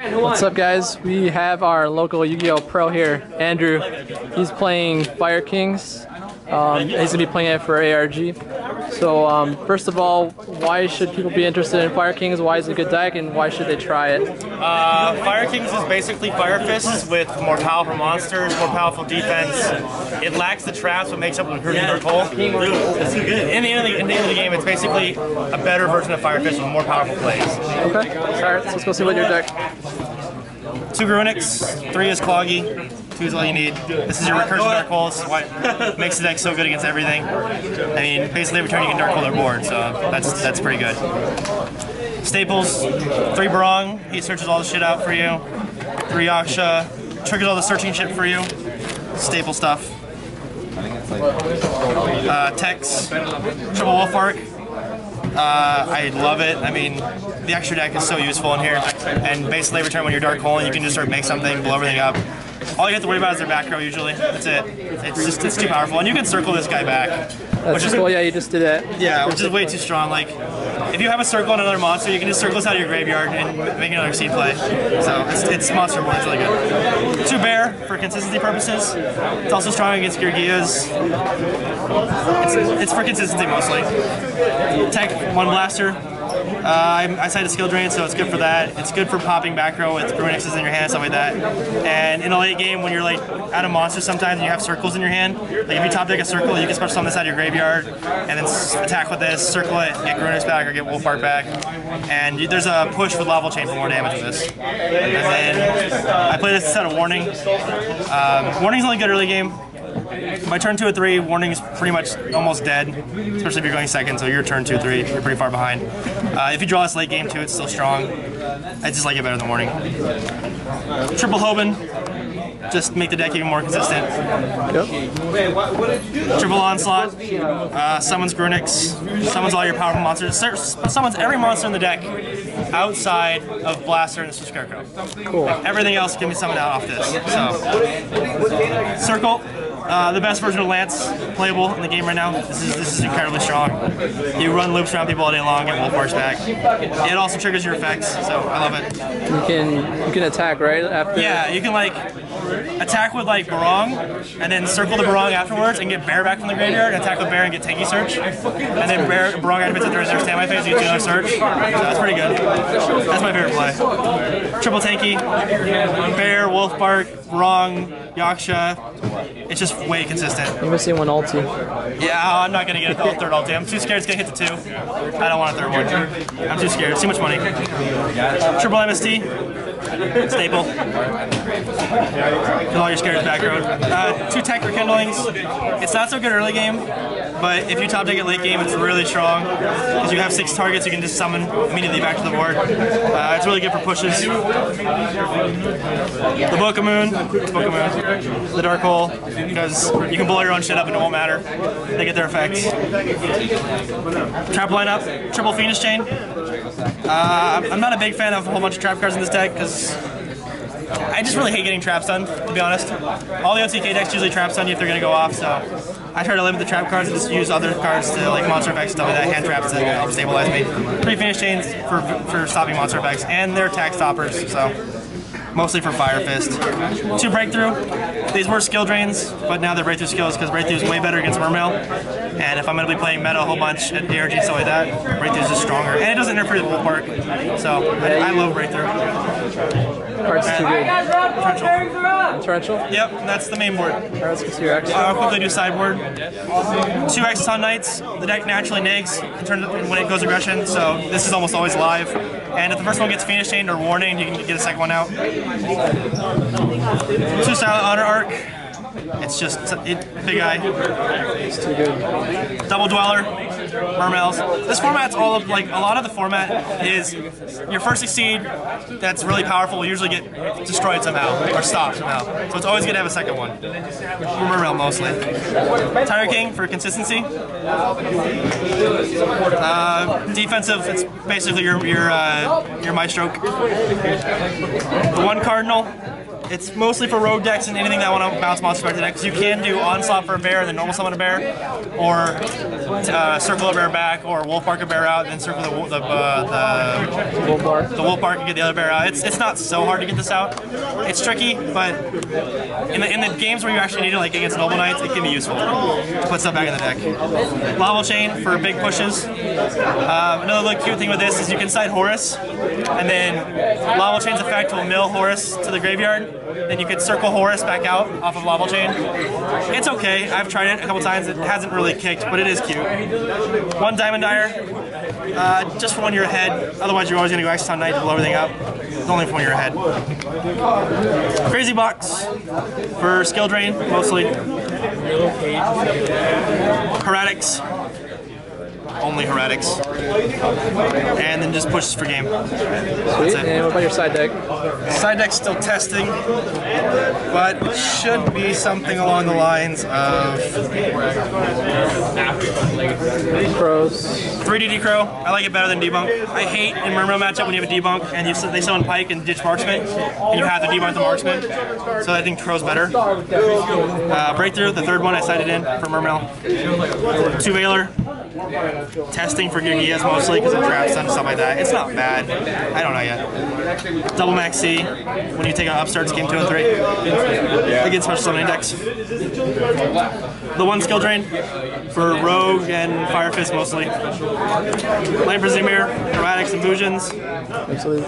What's up, guys? We have our local Yu-Gi-Oh! Pro here, Andrew. He's playing Fire Kings. He's going to be playing it for ARG. So first of all, why should people be interested in Fire Kings? Why is it a good deck, and why should they try it? Fire Kings is basically Fire Fists with more powerful monsters, more powerful defense. It lacks the traps, but makes up with Recruiting Dark Hole. In the end of the game, it's basically a better version of Fire Fist with more powerful plays. Okay. Alright, so let's go see what your deck. 2 Grunix, 3 is Cloggy, 2 is all you need. This is your Recursion Dark Holes, what makes the deck so good against everything. I mean, basically every turn you can Dark Hole their board, so that's pretty good. Staples, 3 Barong, he searches all the shit out for you. 3 Yaksha, triggers all the searching shit for you. Staple stuff. Tex, Triple Wolf Arc. I love it. I mean, the extra deck is so useful in here. And basically every turn when you're Dark Hole, you can just sort of make something, blow everything up. All you have to worry about is their back row usually. That's it. It's too powerful. And you can circle this guy back. Which is cool, yeah, you just did that. Yeah, which is way too strong. Like, if you have a circle on another monster, you can just circle this out of your graveyard and make another seed play. So it's monster board, it's really good. 2 Bear for consistency purposes. It's also strong against Geargias. It's for consistency mostly. Tech, 1 Blaster. I cited Skill Drain, so it's good for that. It's good for popping back row with Grunixes in your hand, stuff like that. And in a late game, when you're like out of monsters sometimes and you have circles in your hand, like if you top deck a circle, you can special summon this out of your graveyard and then attack with this, circle it, get Grunix back or get Wolf Arc back. And there's a push with Lava Chain for more damage with this. And then I play this instead of Warning. Warning's only good early game. By turn 2 or 3, Warning's pretty much almost dead, especially if you're going second, so you're turn 2 or 3, you're pretty far behind. If you draw this late game too, it's still strong. I just like it better than Warning. Triple Hoban, just make the deck even more consistent. Yep. Triple Onslaught, summons Grunix, summons all your powerful monsters, summons every monster in the deck outside of Blaster and the Scarecrow. Cool. Everything else can be summoned out off this. So, Circle. The best version of Lance playable in the game right now. This is incredibly strong. You run loops around people all day long, get Wolf Arcs back. It also triggers your effects, so I love it. You can attack right after. Yeah, you can like attack with like Barong, and then circle the Barong afterwards and get Bear back from the graveyard, and attack with Bear and get Tanky Search. And then Barong activates at their standby phase, you get another search. So that's pretty good. That's my favorite play. Triple Tanky, Bear, Wolf Bark, Barong, Yaksha. It's just way consistent. You're missing 1 ulti. Yeah, I'm not gonna get a third ulti. I'm too scared it's gonna hit the 2. I don't want a third one. I'm too scared. It's too much money. Triple MST. Staple. Kill all your scared back road. 2 Tech Rekindlings. It's not so good early game, but if you top deck it late game, it's really strong. Because you have 6 targets, you can just summon immediately back to the board. It's really good for pushes. The Book of Moon. The Dark Hole, because you can blow your own shit up and it won't matter. They get their effects. Trap lineup, Triple Phoenix Chain. I'm not a big fan of a whole bunch of trap cards in this deck because I just really hate getting traps done, to be honest. All the OTK decks usually traps on you if they're going to go off, so I try to limit the trap cards and just use other cards to like monster effects, stuff like that, hand traps to help stabilize me. 3 Phoenix Chains for stopping monster effects, and they're attack stoppers, so mostly for Fire Fist. 2 Breakthrough. These were skill drains, but now they're breakthrough skills because breakthrough is way better against Mermail. And if I'm going to be playing meta a whole bunch at ARG and stuff like that, breakthrough is just stronger. And it doesn't interfere with Wolf Arc. So I love breakthrough. Card's too good. Torrential? Yep, that's the main board. Alright, let's go see your X. I'll quickly do sideboard. 2 Exciton Knights. The deck naturally negs when it goes aggression, so this is almost always live. And if the first one gets Phoenix Chained or Warning, you can get a second one out. 2 Silent Honor Arc. It's just big eye. It's too good. Double Dweller, Mermails. This format's all of like a lot of the format is your first Succeed that's really powerful will usually get destroyed somehow or stopped somehow. So it's always good to have a second one. Mermail mostly. Tiger King for consistency. Defensive, it's basically your Maestro. The 1 Cardinal. It's mostly for rogue decks and anything that want to bounce monsters back to the deck. Because you can do Onslaught for a bear, then normal summon a bear, or circle a bear back, or Wolf Bark a bear out, and then circle the Wolf Bark and get the other bear out. It's not so hard to get this out. It's tricky, but in the games where you actually need it, like against Noble Knights, it can be useful to put stuff back in the deck. Lava Chain for big pushes. Another really cute thing with this is you can side Horus, and then Lava Chain's effect will mill Horus to the graveyard. Then you could circle Horus back out off of Lava Chain. It's okay. I've tried it a couple times. It hasn't really kicked, but it is cute. 1 Diamond Dyer, just for when you're ahead. Otherwise, you're always going to go Access on Knight to blow everything up. It's only for when you're ahead. Crazy Box for skill drain, mostly. Heretics. Only Heretics. And then just pushes for game. Sweet. And what about your side deck? Side deck's still testing, but should be something along the lines of Crows. 3D Crow. I like it better than Debunk. I hate in Mermail matchup when you have a Debunk and they summon Pike and ditch Marksman, and you have to debunk the Marksman. So I think Crow's better. Breakthrough, the third one I sided in for Mermail. 2 Veiler. Testing for Gigias mostly because of traps and stuff like that. It's not bad. I don't know yet. Double Max C when you take an upstarts game 2 and 3 against special summoning decks. The 1 skill drain for Rogue and Fire Fist mostly. Light Brazimir, Chromatics and Fusions. Absolutely.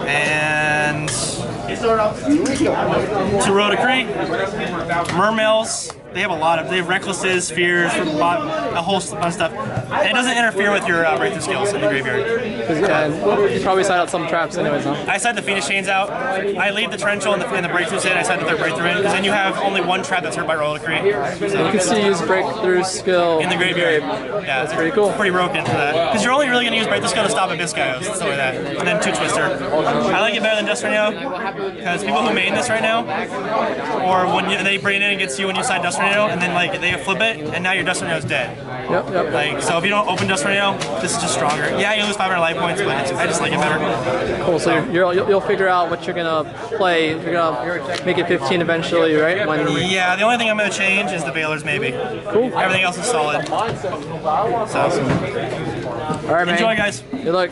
And 2 Road Decree. Mermails. They have they have Recklesses, Fears, a whole bunch of stuff. And it doesn't interfere with your breakthrough skills in the graveyard. Yeah, you probably side out some traps anyways, huh? I side the Phoenix Chains out. I leave the Torrential and the breakthroughs in. I side the third breakthrough in, because then you have only 1 trap that's hurt by Roll Decree. So you can see use breakthrough skill in the graveyard. Yeah, that's pretty cool. Pretty broken for that. Because you're only really going to use breakthrough skill to stop Abyssgaios and stuff like that. And then 2 Twister. I like it better than Dust Tornado, because people who main this right now, or when they bring it in against you when you side Dust Tornado, and then like they flip it, and now your Dust Tornado's dead. Yep. Like, so if you don't open Dust Tornado, this is just stronger. Yeah, you lose 500 life points, but I just like it better. Cool. So you'll figure out what you're gonna play. You're gonna make it 15 eventually, right? Yeah. The only thing I'm gonna change is the Veilers, maybe. Cool. Everything else is solid. So. Awesome. All right, man. Enjoy, guys. Good luck.